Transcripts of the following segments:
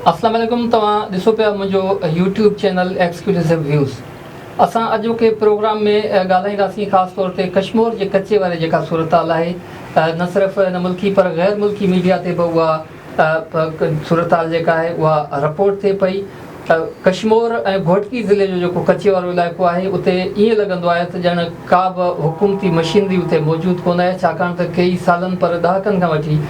अस्सलाम वालेकुम। तव्हां ॾिसो पिया मुंहिंजो यूट्यूब चैनल एक्सक्लूसिव व्यूज़। असां अॼोके प्रोग्राम में ॻाल्हाईंदासीं ख़ासि तौर ते कश्मीर जे कचे वारे जेका सूरत हाल आहे, न सिर्फ़ु न मुल्की पर ग़ैर मुल्की मीडिया ते बि उहा सूरत हाल जेका आहे उहा रिपोर्ट थिए पई। कश्मीर ऐं घोटकी ज़िले जो जेको कचे वारो इलाइक़ो आहे उते ईअं लॻंदो आहे त ॼण का बि हुकूमती मशीनरी उते मौजूदु कोन आहे, छाकाणि त कई सालनि पर ॾहाकनि खां वठी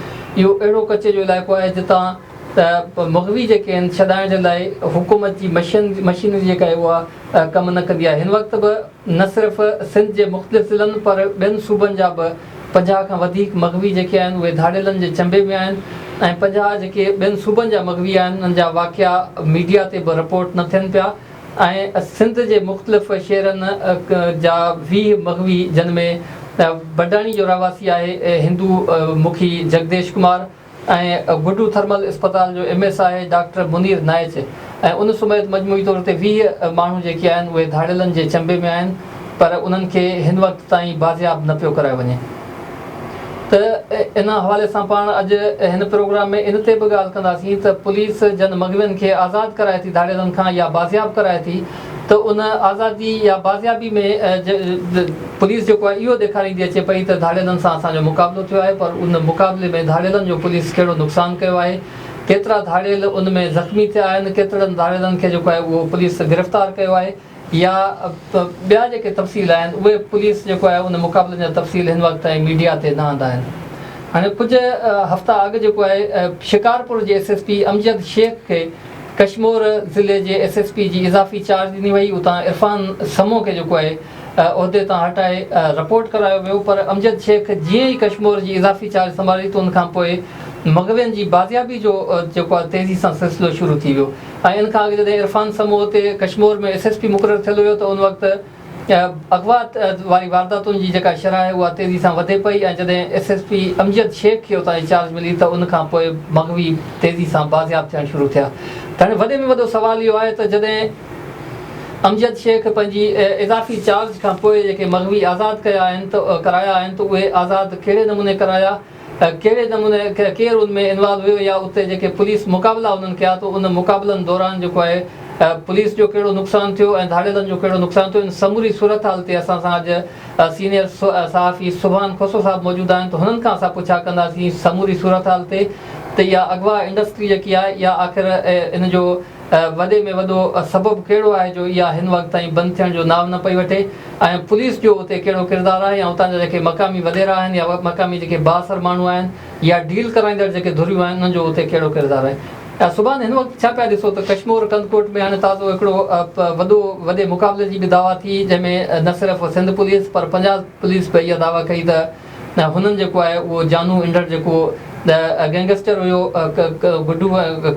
इहो अहिड़ो कचे जो इलाइक़ो आहे जितां त मग़वी जेके आहिनि छॾाइण जे लाइ हुकूमत जी मशीनरी जेका आहे उहा कमु न कंदी आहे। हिन वक़्तु बि न सिर्फ़ु सिंध जे मुख़्तलिफ़ ज़िलनि पर ॿियनि सूबनि जा बि 50 खां वधीक मग़वी जेके आहिनि उहे धाड़ेलनि जे चंबे में आहिनि ऐं 50 जेके ॿियनि सूबनि जा मग़वी आहिनि उन्हनि जा वाक़िया मीडिया ते बि रिपोर्ट न थियनि पिया। ऐं सिंध जे मुख़्तलिफ़ शहरनि जा 20 मग़वी जिन में बडाणी जो रहवासी आहे हिंदू मुखी जगदेश कुमार ऐं गुडू थर्मल अस्पताल जो MS आहे डॉक्टर मुनीर नाइच ऐं उन समेत मजमूई तौर ते 20 माण्हू जेके आहिनि उहे धाड़ेलनि जे चंबे में आहिनि, पर उन्हनि खे हिन वक़्तु ताईं बाज़ियाब न पियो करायो वञे। त इन हवाले सां पाण अॼु हिन प्रोग्राम में इन ते बि ॻाल्हि कंदासीं त पुलिस जन मग़वियुनि खे आज़ादु कराए थी धाड़ेलनि खां या बाज़ियाब कराए थी, त उन आज़ादी या बाज़ियाबी में पुलिस जेको आहे इहो ॾेखारींदी अचे पई त धाड़ेलनि सां असांजो मुक़ाबिलो थियो आहे, पर उन मुक़ाबले में धाड़ेलनि जो पुलिस कहिड़ो नुक़सानु कयो आहे, केतिरा धाड़ेल उन में ज़ख़्मी थिया आहिनि, केतिरनि धाड़ेलनि खे जेको आहे उहो पुलिस गिरफ़्तार कयो आहे या ॿिया जेके तफ़सील आहिनि उहे पुलिस जेको आहे उन मुक़ाबले जा तफ़सील हिन वक़्तु ताईं मीडिया ते न आंदा आहिनि। हाणे कुझु हफ़्ता अॻु जेको आहे शिकारपुर जे SSP अमजद शेख खे कश्मीर ज़िले जे SSP जी इज़ाफ़ी चार्ज ॾिनी वई। उतां इरफ़ान समो खे जेको आहे उहिदे तां हटाए रिपोर्ट करायो वियो, पर अमजद शेख जीअं ई कश्मीर जी इज़ाफ़ी चार्ज संभाली त उनखां पोइ मग़वियुनि जी बाज़ियाबी जो जेको आहे तेज़ी सां सिलसिलो शुरू थी वियो। ऐं इन खां अॻु जॾहिं इरफ़ान समो हुते कश्मीर में SSP मुक़ररु थियलु हुयो त उन वक़्तु अगवा वारी वारदातुनि जी जेका शरह आहे उहा तेज़ी सां वधे पई ऐं जॾहिं SSP अमजद शेख खे उतां जी चार्ज मिली त उनखां पोइ मग़वी तेज़ी सां बाज़ियाब थियणु शुरू थिया। त हाणे वॾे में वॾो सुवालु इहो आहे त जॾहिं अमजद शेख पंहिंजी इज़ाफ़ी चार्ज खां पोइ जेके मग़वी आज़ादु कया आहिनि त कराया आहिनि त उहे आज़ादु कहिड़े नमूने कराया, कहिड़े नमूने केरु उन में इन्वॉल्व हुयो या उते जेके पुलिस मुक़ाबिला उन्हनि कया त उन मुक़ाबलनि दौरान जेको आहे पुलिस जो कहिड़ो नुक़सानु थियो ऐं धाड़ेलनि जो कहिड़ो नुक़सानु थियो। इन समूरी सूरत हाल ते असां सां अॼु सीनियर सहाफ़ी सुभान खोसो साहिबु मौजूदु आहिनि, त हुननि खां असां पुछा कंदासीं समूरी सूरत हाल ते त इहा अगवा इंडस्ट्री जेकी आहे इहा आख़िर इन जो वॾे में वॾो सबबु कहिड़ो आहे जो इहा हिन वक़्तु ताईं बंदि थियण जो नाव न पई वठे ऐं पुलिस जो उते कहिड़ो किरदारु आहे या उतां जा जेके मक़ामी वॾेरा आहिनि या मक़ामी जेके बासर माण्हू आहिनि या डील कराईंदड़ जेके धुरियूं आहिनि उन्हनि जो उते कहिड़ो किरदारु आहे। सुभान हिन वक़्तु छा पिया ॾिसो त कश्मीर कंदकोट में हाणे ताज़ो हिकिड़ो वॾे मुक़ाबले जी बि दावा थी, जंहिंमें न सिर्फ़ु सिंध पुलिस पर पंजाब पुलिस बि इहा दावा कई त हुननि जेको आहे उहो जानू इंडर जेको गैंगस्टर हुयो गुडू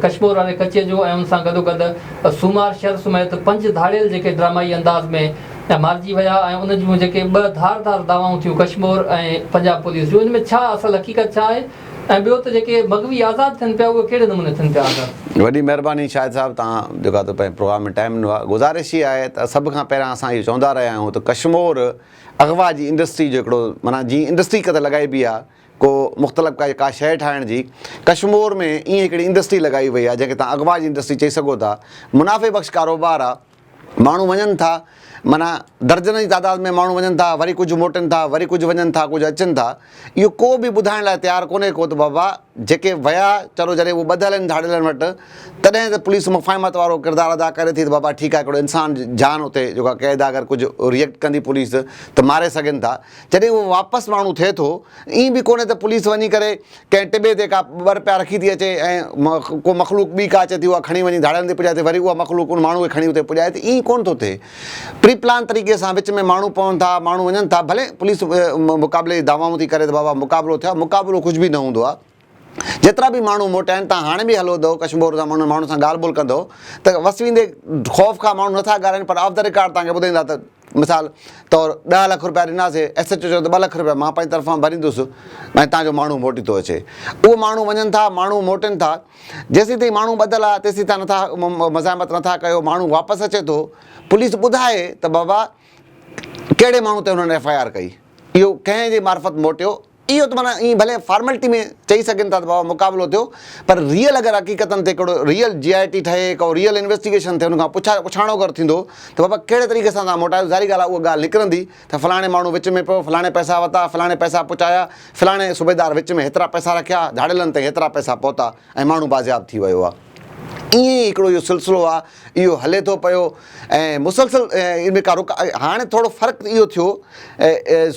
कश्मीर वारे कचे जो ऐं उन सां गॾोगॾु सूमार शहर समेत 5 धाड़ेल जेके ड्रामाई अंदाज़ में मारिजी विया ऐं उन जूं जेके 2 धारदार दावाऊं थियूं कश्मीर ऐं पंजाब पुलिस जूं, इन में छा असल हक़ीक़त छा आहे ऐं ॿियो त जेके मग़वी आज़ादु थियनि पिया उहे कहिड़े नमूने थियनि पिया आज़ादु। वॾी महिरबानी शाहिद साहिबु, तव्हां जेका त पंहिंजे प्रोग्राम में टाइम ॾिनो आहे। गुज़ारिश ई आहे त सभ खां पहिरियां असां इहो चवंदा रहिया आहियूं त कश्मीर अगवा जी इंडस्ट्री जो हिकिड़ो माना जीअं इंडस्ट्री किथे लॻाइबी आहे को मुख़्तलिफ़ का शइ ठाहिण जी, कश्मीर में ईअं हिकिड़ी इंडस्ट्री लॻाई वई आहे जंहिंखे तव्हां अगवा जी इंडस्ट्री चई सघो था। मुनाफ़े बख़्श कारोबार आहे, माण्हू वञनि था, माना दर्जन जी तादाद में माण्हू वञनि था, वरी कुझु मोटनि था, वरी कुझु वञनि था, कुझु अचनि था। इहो को बि ॿुधाइण लाइ तयारु कोन्हे को त बाबा जेके विया चलो जॾहिं उहे ॿधल आहिनि धाड़ेलनि वटि तॾहिं त पुलिस मुफ़ाहिमत वारो किरदारु अदा करे थी त बाबा ठीकु आहे हिकिड़ो इंसान जान उते जेका क़ैद आहे, अगरि कुझु रिएक्ट कंदी पुलिस त मारे सघनि था। जॾहिं उहो वापसि माण्हू थिए थो ईअं बि कोन्हे त पुलिस वञी करे कंहिं टिॿे ते का 2 रुपया रखी थी अचे ऐं को मख़लूक ॿी का अचे थी उहा खणी वञी धाड़ेलनि ते पुॼाए थी, वरी उहा मख़लूक उन माण्हू खे खणी उते पुॼाए थी। ईअं कोन्ह थो थिए। प्री प्लान तरीक़े सां विच में माण्हू पवनि था, माण्हू वञनि था, भले पुलिस मुक़ाबले जी दावाऊं थी करे त बाबा मुक़ाबिलो थियो, मुक़ाबिलो कुझु बि न हूंदो आहे। जेतिरा बि माण्हू मोटा आहिनि, तव्हां हाणे बि हलो अथव कश्मीर सां माण्हू सां ॻाल्हि ॿोल कंदो त वसवींदे ख़ौफ़ खां माण्हू नथा ॻाल्हाइनि, पर ऑफ द रिकॉर्ड तव्हांखे ॿुधाईंदा त मिसाल तौरु 10 लख रुपया ॾिनासीं, SHO चयो त 2 लख रुपया मां पंहिंजी तरफ़ां भरींदुसि ऐं तव्हांजो माण्हू मोटी थो अचे। उहो माण्हू वञनि था, माण्हू मोटनि था, जेसीं ताईं माण्हू ॿधल आहे तेसीं ताईं नथा मज़ामत नथा कयो। माण्हू वापसि अचे थो, पुलिस ॿुधाए त बाबा कहिड़े माण्हू ते हुननि FIR कई, इहो कंहिं जे मार्फत मोटियो इहो त माना ईअं भले फॉर्मेलिटी में चई सघनि था त बाबा मुक़ाबिलो थियो, पर रियल अगरि हक़ीक़तनि ते हिकिड़ो रियल GIT ठहे, को रियल इन्वेस्टिगेशन थिए, हुन खां पुछाणो कर थींदो त बाबा कहिड़े तरीक़े सां तव्हां मोटायो, ज़ाहिरी ॻाल्हि आहे उहा ॻाल्हि निकिरंदी त फलाणे माण्हू विच में पियो, फलाणे पैसा वरिता, फलाणे पैसा पुचाया, फलाणे सूबेदार विच में हेतिरा पैसा रखिया, धाड़ेलनि ते हेतिरा पैसा पहुता ऐं माण्हू बाज़ियाब थी वियो आहे। ईअं ई हिकिड़ो इहो सिलसिलो आहे, इहो हले थो पियो ऐं मुसलसल इन खां हाणे थोरो फ़र्क़ु इहो थियो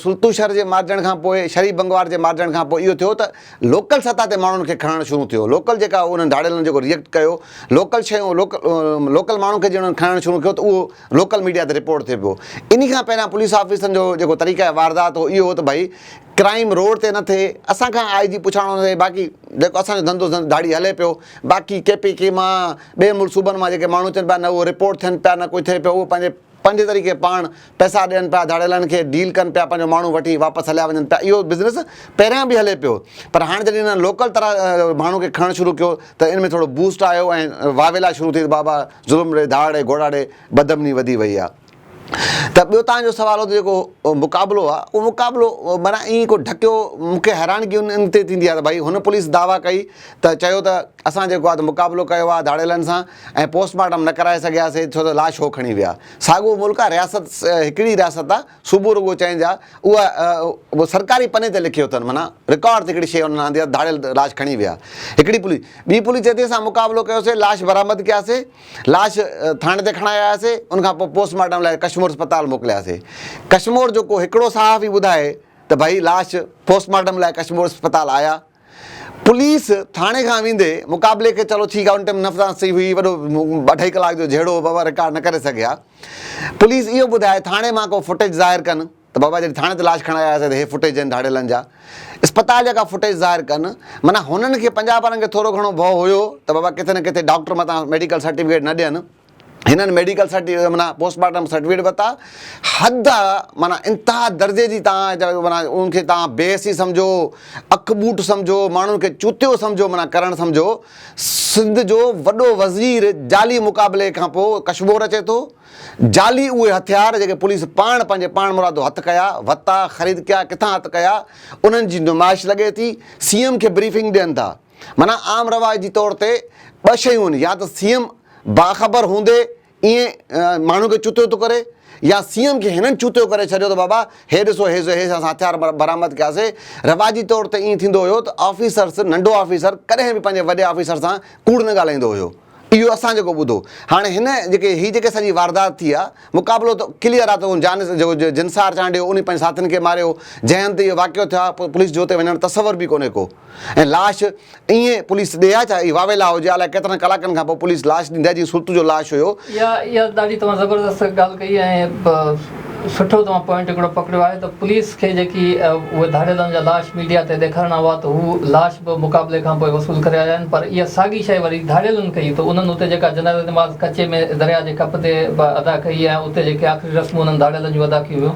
सुल्तू शहर जे मारजण खां पोइ, शरीफ बंगवार जे मारजण खां पोइ इहो थियो त लोकल सतह ते माण्हुनि खे खणणु शुरू थियो। लोकल जेका उन्हनि धाड़ेलनि जेको रिएक्ट कयो, लोकल शयूं लोकल माण्हू खे जिन्हनि खणणु शुरू कयो त उहो लोकल मीडिया ते रिपोर्ट थिए पियो। इन खां पहिरियां पुलिस ऑफिसरनि जो जेको तरीक़ा वारदात हो इहो हो त भई क्राइम रोड ते न थिए, असांखां IG पुछाणो न थिए, बाक़ी जेको असांजो धंधो धाड़ी हले पियो, बाक़ी KPK मां ॿिए मुल्क सूबनि मां जेके माण्हू अचनि पिया, न उहो रिपोर्ट थियनि पिया, न कोई थिए पियो, उहो पंहिंजे तरीक़े पाण पैसा ॾियनि पिया, धाड़ेलनि खे डील कनि पिया, पंहिंजो माण्हू वठी वापसि हलिया वञनि पिया। इहो बिज़नेस पहिरियां बि हले पियो, पर हाणे जॾहिं हिन लोकल तरह माण्हू खे खणणु शुरू कयो त इन में थोरो बूस्ट आयो ऐं वावेला शुरू थी, बाबा ज़ुल्म ॾे, धाड़ ॾे, घोड़ा ॾे, बदमनी वधी वई आहे। त ॿियो तव्हांजो सुवाल हो त जेको मुक़ाबिलो आहे, उहो मुक़ाबिलो माना ईअं को ढकियो, मूंखे हैरानगी इन ते थींदी आहे त भई हुन पुलिस दावा कई त चयो त असां जेको आहे त मुक़ाबिलो कयो आहे धाड़ेलनि सां ऐं पोस्टमार्टम न कराए सघियासीं छो त लाश हो खणी विया। साॻियो मुल्क आहे, रियासत हिकिड़ी रियासत आहे, सूबो रुगो चेंज आहे, उहा सरकारी पने ते लिखियो अथनि, माना रिकॉर्ड हिकिड़ी शइ हुन आंदी आहे, धाड़ेल लाश खणी विया। हिकिड़ी पुलिस, ॿी पुलिस चए थी असां मुक़ाबिलो कयोसीं, लाश बरामद कयासीं, लाश थाणे ते खणाए आयासीं, उनखां पोइ पोस्टमार्टम लाइ कश्मीर अस्पताल मोकिलियासीं। कश्मीर जो को हिकिड़ो सहाफ़ी ॿुधाए त भई लाश पोस्टमार्टम लाइ कश्मीर अस्पताल आया। पुलिस थाणे खां वेंदे मुक़ाबले खे चलो ठीकु आहे, उन टाइम नफ़सांसी हुई, वॾो 2.5 कलाक जो जहिड़ो बाबा रिकॉर्ड न करे सघिया। पुलिस इहो ॿुधाए थाणे मां को फुटेज ज़ाहिर कनि त बाबा जॾहिं थाणे ते लाश खणाए आयासीं त हे फुटेज आहिनि धाड़ेलनि जा, अस्पताल जा का फुटेज ज़ाहिर कनि। माना हुननि खे पंजाब वारनि खे थोरो घणो भउ हुयो त बाबा किथे न किथे डॉक्टर मथां मेडिकल सर्टिफिकेट न ॾियनि, हिननि मेडिकल सर्टिफिकेट माना पोस्टमार्टम सर्टिफिकेट वरिता। हद माना इंतिहा दर्जे जी तव्हां माना उनखे तव्हां बेहसी सम्झो, अखि बूट सम्झो, माण्हुनि खे चूतियो सम्झो, माना करणु सम्झो। सिंध जो वॾो वज़ीर जाली मुक़ाबले खां पोइ कश्मीर अचे थो, जाली उहे हथियार जेके पुलिस पंहिंजे पाण मुरादो हथु कया, वरिता, ख़रीद कया, किथां हथु कया, उन्हनि जी नुमाइश लॻे थी। CM खे ब्रीफिंग ॾियनि था, माना आम रवाज जी तौर ते ॿ शयूं आहिनि, या त CM बाख़बर हूंदे ईअं माण्हू खे चुतियो थो करे, या CM खे हिननि चुतियो करे छॾियो त बाबा हे ॾिसो हे असां हथियार बरामद कयासीं। रवाजी तौर ते ईअं थींदो हुयो त ऑफिसर्स, नंढो ऑफिसर कॾहिं बि पंहिंजे वॾे ऑफिसर सां कूड़ न ॻाल्हाईंदो हुयो। इहो असां जेको ॿुधो, हाणे हिन जेके सॼी वारदात थी आहे, मुक़ाबिलो त क्लियर आहे त उन जेको जिनसार चांडियो उन पंहिंजे साथियुनि खे मारियो, जंहिं हंधि इहो वाक़ियो थियो आहे पुलिस जो हुते वञणु तसवर बि कोन्हे को, ऐं लाश ईअं पुलिस ॾे आहे छा, इहा वावेला हुजे, अलाए केतिरनि कलाकनि खां पोइ पुलिस लाश ॾींदा, जीअं सुल्तू जो लाश हुयो। इहा ॾाढी तव्हां ज़बरदस्त ॻाल्हि कई ऐं सुठो तव्हां पॉइंट हिकिड़ो पकड़ियो आहे त पुलिस खे जेकी उहे धाड़ेलनि जा लाश मीडिया ते ॾेखारणा हुआ त हू लाश बि मुक़ाबले खां पोइ वसूल करे आया आहिनि, पर इहा साॻी शइ वरी धाड़ेलनि कई त उन्हनि उते जेका जनरल नमाज़ कचे में दरिया जे कप ते अदा कई ऐं उते जेके आख़िरी रस्मूं उन्हनि धाड़ेलनि जूं अदा कयूं हुयूं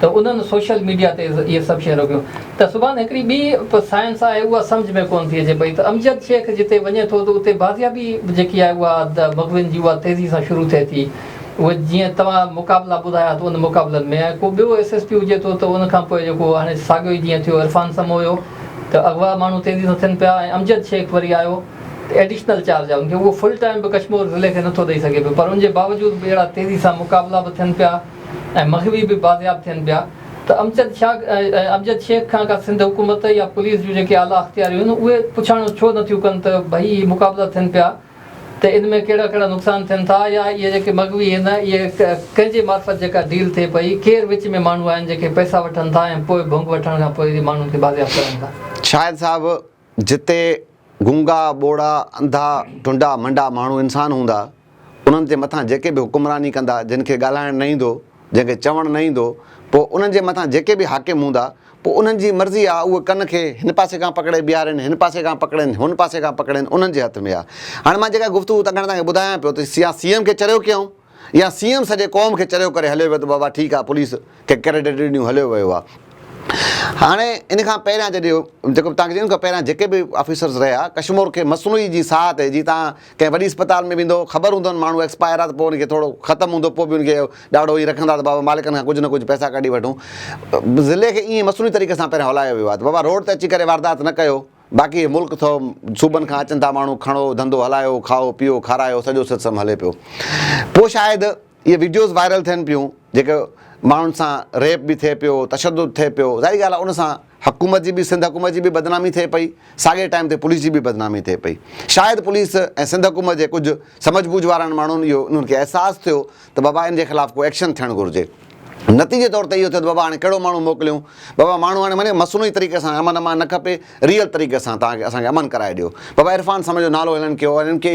त उन्हनि सोशल मीडिया ते इहे सभु शइ रोकियो। त सुभाणे हिकिड़ी ॿी साइंस आहे, उहा सम्झ में कोन थी अचे पई त अमजद शेख जिते वञे थो त उते बाज़ियाबी जेकी आहे उहा मग़विन जी उहा तेज़ी सां शुरू थिए थी। उहे जीअं तव्हां मुक़ाबिला ॿुधाया त उन मुक़ाबलनि में ऐं को ॿियो SSP हुजे थो त उनखां पोइ जेको हाणे साॻियो ई जीअं थियो इरफान समो हुयो त अॻुवा माण्हू तेज़ी सां थियनि पिया, ऐं अमजद शेख वरी आयो त एडिशनल चार्ज आहे उनखे, उहो फुल टाइम बि कश्मीर ज़िले खे नथो ॾेई सघे पियो, पर उनजे बावजूदि बि अहिड़ा तेज़ी सां मुक़ाबिला बि थियनि पिया ऐं मग़वी बि बाज़ियाब थियनि पिया। त अमजद शेख खां का सिंध हुकूमत या पुलिस जूं जेके आला अख़्तियारियूं आहिनि उहे पुछाणो छो नथियूं कनि त भई मुक़ाबिला थियनि पिया त इन में कहिड़ा कहिड़ा नुक़सान थियनि था, या इहे जेके मग़वी आहिनि इहे कंहिंजे मार्फत जेका डील थिए पई, केरु विच में माण्हू आहिनि जेके पैसा वठनि था ऐं पोइ भोंग वठण खां पोइ माण्हुनि खे बाज़ियाब करनि था। शायदि साहिबु जिते गुंगा ॿोड़ा अंधा टुंडा मंडा माण्हू इंसान हूंदा, उन्हनि जे मथां जेके बि हुकुमरानी कंदा, जिन खे ॻाल्हाइणु न ईंदो, जंहिंखे चवणु न ईंदो, पोइ उन्हनि जे मथां जेके बि हाकिम हूंदा, पोइ उन्हनि जी मर्ज़ी आहे, उहे कन खे हिन पासे खां पकिड़े बीहारनि, हिन पासे खां पकिड़नि, हुन पासे खां पकिड़नि, उन्हनि जे हथ में आहे। हाणे मां जेका गुफ़्तगू तव्हांखे ॿुधायां पियो त या CM खे चरियो कयूं या CM सॼे क़ौम खे चरियो करे हलियो वियो त बाबा ठीकु आहे पुलिस खे क्रेडिट ॾिनियूं हलियो वियो आहे। हाणे इन खां पहिरियां जॾहिं जेको तव्हांखे इन खां पहिरियां जेके बि ऑफिसर्स रहिया कश्मीर खे मसनूई जी साह ते जीअं तव्हां कंहिं वॾी अस्पताल में वेंदो ख़बर हूंदो माण्हू एक्सपायर आहे त पोइ उनखे थोरो ख़तमु हूंदो पोइ बि उनखे ॾाढो ई रखंदा त बाबा मालिकनि खां कुझु न कुझु पैसा कढी वठूं ज़िले खे ईअं मसनूई तरीक़े सां पहिरियों हलायो वियो आहे त बाबा रोड ते अची करे वारदात न कयो बाक़ी मुल्क थो सूबनि खां अचनि था माण्हू खणो धंधो हलायो खाओ पीओ खारायो सॼो सिस्टम हले पियो पोइ शायदि इहे वीडियोज़ वायरल थियनि पियूं जेके माण्हुनि सां रेप बि थिए पियो तशदुद थिए पियो ज़ाहिर ॻाल्हि आहे उन सां हुकूमत जी बि सिंध हुकूमत जी बि बदनामी थिए पई साॻे टाइम ते पुलिस जी बि बदनामी थिए पई शायदि पुलिस ऐं सिंध हुकूमत जे कुझु समझ बूझ वारनि माण्हुनि इहो उन्हनि खे अहसासु थियो त बाबा इन जे ख़िलाफ़ु को एक्शन थियणु घुरिजे नतीजे तौर ते इहो थियो त बाबा हाणे कहिड़ो माण्हू मोकिलियूं बाबा माण्हू हाणे माने मसनूई तरीक़े सां अमन अमान न खपे रियल तरीक़े सां तव्हांखे असांखे अमन कराए ॾियो बाबा इरफान समझो नालो हिननि कयो हिननि खे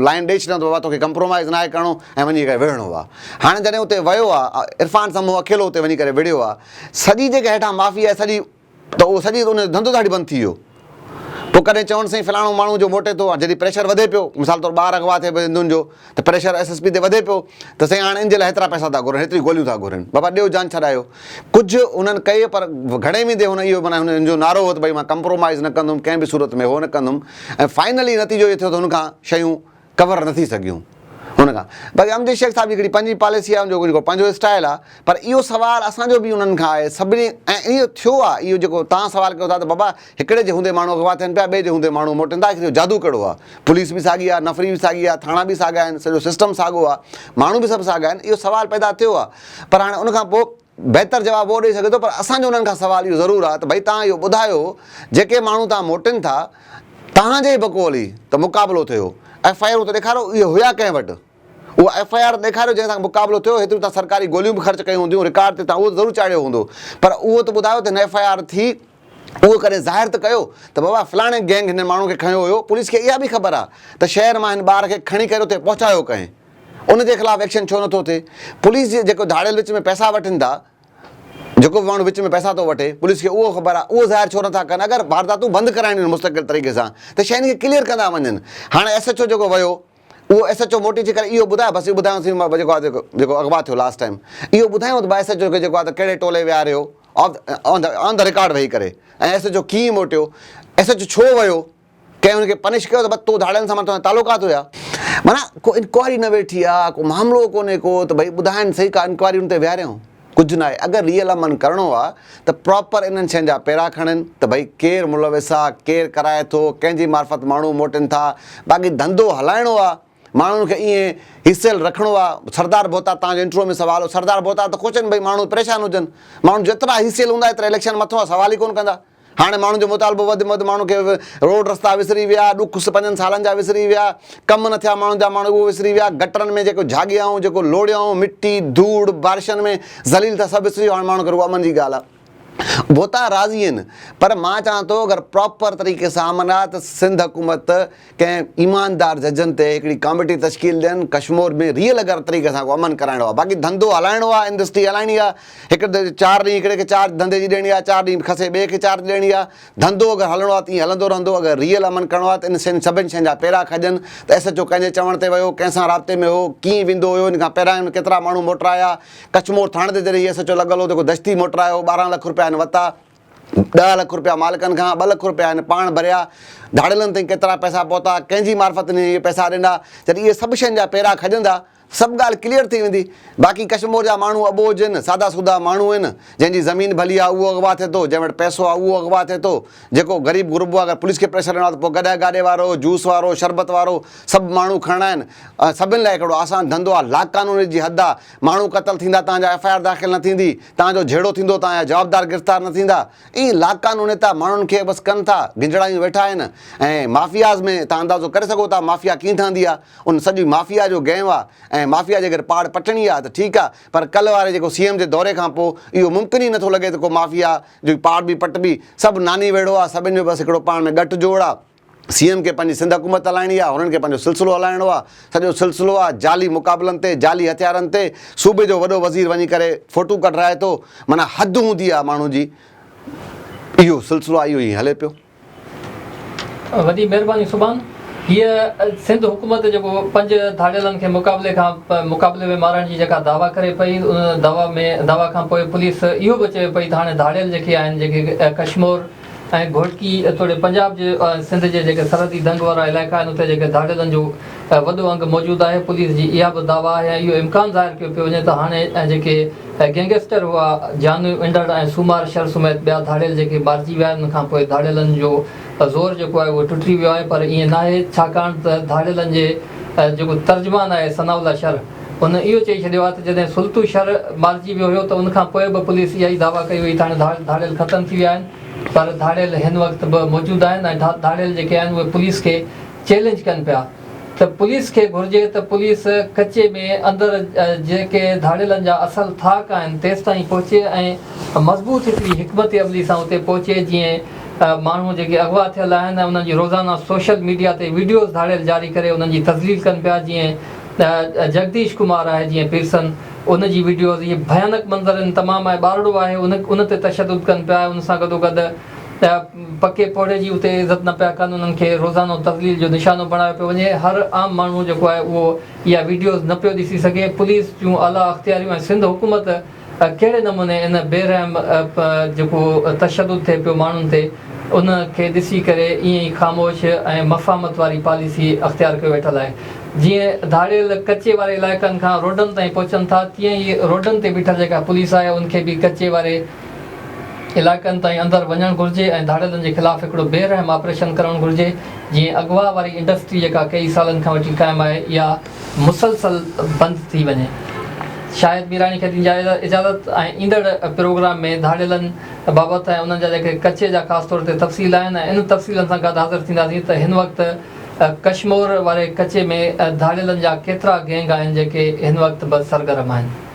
लाइन ॾेई छॾियो त बाबा तोखे कंप्रोमाइज़ न आहे करिणो ऐं वञी करे विढ़णो आहे हाणे जॾहिं उते वियो आहे इरफान समूह अकेलो उते वञी करे विढ़ियो आहे सॼी जेके हेठां माफ़ी आहे सॼी त उहो सॼी उन धंधो ॾाढी बंदि थी वियो पोइ कॾहिं चवण साईं फलाणो माण्हू जो मोटे थो जॾहिं प्रेशर वधे पियो मिसाल तौरु ॿार अॻवा थिए पियो हिंदुनि जो त प्रेशर एसएसपी ते वधे पियो त साईं हाणे इन जे लाइ हेतिरा पैसा था घुरनि हेतिरी गोलियूं था घुरनि बाबा ॾियो जान छॾायो कुझु उन्हनि कई पर घणे वेंदे हुन इहो माना हुन जो नारो हो त भई मां कंप्रोमाइज़ न कंदुमि कंहिं बि सूरत में हो न कंदुमि ऐं फाइनली नतीजो इहो थियो त हुनखां शयूं कवर न थी सघियूं हुन खां बाक़ी अमजद शेख साहिब जी हिकिड़ी पंहिंजी पॉलिसी आहे हुनजो जेको पंहिंजो स्टाइल आहे पर इहो सुवालु असांजो बि उन्हनि खां आहे सभिनी ऐं इहो थियो आहे इहो जेको तव्हां सुवालु कयो था त बाबा हिकिड़े जे हूंदे माण्हू अॻवा थियनि पिया ॿिए जे हूंदे माण्हू मोटनि था इहो जादू कहिड़ो आहे पुलिस बि साॻी आहे नफ़री बि साॻी आहे थाणा बि साॻा आहिनि सॼो सिस्टम साॻियो आहे माण्हू बि सभु साॻा आहिनि इहो सुवालु पैदा थियो आहे पर हाणे उनखां पोइ बहितर जवाबु उहो ॾेई सघे थो पर असांजो उन्हनि खां सुवालु इहो ज़रूरु आहे त भई तव्हां इहो ॿुधायो जेके माण्हू तव्हां मोटनि था तव्हांजे बकौल ई त मुक़ाबिलो थियो एफआईआर त ॾेखारो इहे हुया कंहिं वटि उहो एफआईआर ॾेखारियो जंहिंसां मुक़ाबिलो थियो हेतिरियूं तव्हां सरकारी गोलियूं बि ख़र्च कयूं हूंदियूं रिकॉर्ड ते तव्हां उहो ज़रूरु चाढ़ियो हूंदो पर उहो त ॿुधायो त हिन एफआईआर थी उहो करे ज़ाहिर त कयो त बाबा फलाणे गैंग हिन माण्हू खे खयो हुयो पुलिस खे इहा बि ख़बर आहे त शहर मां हिन ॿार खे खणी करे उते पहुचायो कंहिं उनजे ख़िलाफ़ु एक्शन छो नथो थिए पुलिस जे जेको धाड़ियल विच में पैसा वठनि था जेको बि माण्हू विच में पैसा थो वठे पुलिस खे उहो ख़बर आहे उहो ज़ाहिर छो नथा कनि अगरि वारदातूं बंदि कराइणियूं आहिनि मुस्तक़िल तरीक़े सां त शयुनि खे क्लियर कंदा वञनि हाणे एसएचओ जेको वियो उहो एसएचओ मोटी अची करे इहो ॿुधायो बसि इहो ॿुधायोसीं मां जेको आहे जेको अॻवा थियो लास्ट टाइम इहो ॿुधायूं त भाई एसएचओ खे जेको आहे त कहिड़े टोले विया रहियो ऑन द रिकॉर्ड वेही करे ऐं एसएचओ कीअं मोटियो एसएचओ छो वियो कंहिं हुनखे पनिश कयो त बस तो धाड़ियुनि सां मथां तालुकात हुया माना को इंक्वायरी न वेठी आहे को मामिलो कोन्हे को त भई ॿुधाइनि सही का इंक्वायरी हुन ते विहारियूं कुझु न आहे अगरि रियल अमन करिणो आहे त प्रॉपर इन्हनि शयुनि जा पेरा खणनि त भई केरु मुलविस आहे केरु कराए थो कंहिंजी मार्फत माण्हू मोटनि था बाक़ी धंधो हलाइणो आहे माण्हुनि खे ईअं हिसियल रखिणो आहे सरदार बोता तव्हांजो इंट्रो में सुवाल हो सरदार बोता त खोचनि भई माण्हू परेशान हुजनि माण्हू जेतिरा हिसियल हूंदा एतिरा इलेक्शन मथां आहे सवाल ई कोन्ह कंदा हाणे माण्हुनि जो मुतालबो वधि में वधि माण्हू खे रोड रस्ता विसरी विया ॾुख 5 सालनि जा विसरी विया कम न थिया माण्हुनि जा माण्हू उहो विसरी विया गटरनि में जेको जाॻियाऊं जेको लोड़ियाऊं मिटी धूड़ बारिशनि में ज़लील था सभु विसरी विया हाणे माण्हू खे उहा अमन जी ॻाल्हि आहे बोता राज़ी आहिनि पर मां चवां थो अगरि प्रॉपर तरीक़े सां अमन आहे त सिंध हुकूमत कंहिं ईमानदार जजनि ते हिकिड़ी कमेटी तश्कील ॾियनि कश्मीर में रियल अगरि तरीक़े सां को अमन कराइणो आहे बाक़ी धंधो हलाइणो आहे इंडस्ट्री हलाइणी आहे हिकु 4 ॾींहं हिकिड़े खे चार्ज धंधे जी ॾियणी आहे 4 ॾींहं खसे ॿिए खे चार्ज ॾियणी आहे धंधो अगरि हलणो आहे त ईअं हलंदो रहंदो अगरि रियल अमन करिणो आहे त इन सभिनि शयुनि जा पेरा खॼनि त एसएचओ कंहिंजे चवण ते वियो कंहिंसां राब्ते में हो कीअं वेंदो हुयो इन खां पहिरियां केतिरा माण्हू मोटराया कश्मीर थाणे ते जॾहिं एसएचओ लॻल हो जेको दश्ती मोटरायो 12 लाख रुपया आहिनि वरिता 10 लाख रुपया मालिकनि खां 2 लाख रुपया आहिनि पाण भरिया धाड़ियलनि ताईं केतिरा पैसा पहुता कंहिंजी मार्फत ने इहे पैसा ॾिना जॾहिं इहे सभु शयुनि जा पेरा खॼंदा सभु ॻाल्हि क्लियर थी वेंदी बाक़ी कश्मीर जा माण्हू अबोज आहिनि सादा सूदा माण्हू आहिनि जंहिंजी ज़मीन भली आहे उहो अॻवा थिए थो जंहिं वटि पैसो आहे उहो अॻवा थिए थो जेको ग़रीब गुरबो आहे अगरि पुलिस खे प्रेशर ॾिनो आहे त पोइ गॾे गाॾे वारो जूस वारो शरबत वारो सभु माण्हू खणणा आहिनि सभिनि लाइ हिकिड़ो आसान धंधो आहे लाख कानून जी हद आहे माण्हू क़तल थींदा तव्हांजा एफआईआर दाख़िल न थींदी तव्हांजो झेड़ो थींदो तव्हांजा जवाबदार गिरफ़्तार न थींदा ईअं लाख कानून हितां माण्हुनि खे बसि कनि था गिंजड़ायूं वेठा आहिनि ऐं माफ़ियाज़ में तव्हां अंदाज़ो करे सघो था माफ़िया कीअं ठहंदी आहे उन सॼी माफ़िया जो गेम आहे ऐं माफ़िया जे अगरि पाड़ पटणी आहे त ठीकु आहे पर कल्ह वारे जेको सीएम जे दौरे खां पोइ इहो मुमकिन ई नथो लॻे त को माफ़िया जो पाड़ बि पट बि सभु नानी वेड़ो आहे सभिनि जो बसि हिकिड़ो पाण में गठु जोड़ आहे सीएम खे पंहिंजी सिंध हुकूमत हलाइणी आहे हुननि खे पंहिंजो सिलसिलो हलाइणो आहे सॼो सिलसिलो आहे जाली मुक़ाबलनि ते जाली हथियारनि ते सूबे जो वॾो वज़ीर वञी करे फ़ोटू कढाए थो माना हद हूंदी आहे माण्हू जी इहो सिलसिलो आहे इहो ई हले पियो वॾी महिरबानी सुभाणे हीअ सिंध हुकूमत जेको 5 धाड़ियलनि खे मुक़ाबले में मारण जी जेका दावा करे पई, उन दावा खां पोइ पुलिस इहो बि चए पई त हाणे धाड़ियल जेके आहिनि, जेके कश्मीर ऐं घोटकी थोरे पंजाब जे सिंध जे जेके सरहदी दंग वारा इलाइक़ा आहिनि, उते जेके धाड़ियलनि जो वॾो अंग मौजूदु आहे। पुलिस जी इहा बि दावा आहे ऐं इहो इम्कानु ज़ाहिर कयो पियो वञे त हाणे जेके गैंगस्टर हुआ, जानू इंडड़ ऐं सूमार शर समेत ॿिया धाड़ियल जेके मारिजी विया आहिनि, उनखां पोइ धाड़ियलनि जो ज़ोर जेको आहे उहो टुटी वियो आहे। पर ईअं न आहे, छाकाणि त धाड़ियलनि जे जेको तर्जुमान आहे सनाउल्ला शर, उन इहो चई छॾियो आहे त जॾहिं सुल्तू शर मारिजी वियो हुयो त उनखां पोइ बि पुलिस इहा ई दावा कई हुई त हाणे धाड़ियल ख़तमु थी विया आहिनि। पर धाड़ियल हिन वक़्तु बि मौजूदु आहिनि ऐं धाड़ियल जेके आहिनि उहे पुलिस खे चैलेंज कनि पिया त पुलिस खे घुरिजे त पुलिस कचे में अंदरि जेके धाड़ियलनि जा असल थाक आहिनि तेसि ताईं पहुचे ऐं मज़बूत हिकिड़ी हिकमत अमली सां उते पहुचे, जीअं माण्हू जेके अॻुवा थियल आहिनि ऐं उन्हनि जी रोज़ाना सोशल मीडिया ते वीडियोज़ धाड़ियल जारी करे उन्हनि जी तज़लील कनि पिया। जीअं जगदीश कुमार आहे, जीअं पीरसन, उन जी वीडियोज़ इहे भयानक मंज़र आहिनि, तमामु आहे, ॿारड़ो आहे, उन ते तशदुद कनि पिया। उन सां गॾोगॾु पके पोड़े जी उते इज़त न पिया कनि, उन्हनि खे रोज़ानो तज़लील जो निशानो बणायो पियो वञे। हर आम माण्हू जेको आहे उहो इहा वीडियोज़ न पियो ॾिसी सघे। पुलिस जूं आला अख़्तियारियूं ऐं सिंध हुकूमत कहिड़े नमूने इन बेरहम जेको तशदुद थिए पियो माण्हुनि ते, उन खे ॾिसी करे ईअं ई ख़ामोश ऐं मफ़ामत वारी पॉलिसी अख़्तियार कयो वेठल आहे। जीअं धाड़ियल कचे वारे इलाइक़नि खां रोडनि ताईं पहुचनि था, तीअं ई रोडनि ते बीठल जेका पुलिस आहे उनखे बि कचे वारे इलाइक़नि ताईं अंदरि वञणु घुरिजे ऐं धाड़ियलनि जे ख़िलाफ़ु हिकिड़ो बेरहम ऑपरेशन करणु घुरिजे, जीअं अॻुवा वारी इंडस्ट्री जेका कई सालनि खां वठी क़ाइमु आहे इहा मुसलसल बंदि थी वञे। शायदि मीरानी खे ॾींदा इजाज़त ऐं ईंदड़ प्रोग्राम में धाड़ियलनि बाबति ऐं उन्हनि जा जेके कचे जा ख़ासि तौर ते तफ़सील आहिनि ऐं इन तफ़सीलनि सां गॾु हाज़िर थींदासीं त हिन वक़्तु कश्मीर वारे कचे में धाड़ियलनि जा केतिरा गैंग आहिनि जेके हिन वक़्तु बि सरगर्म आहिनि।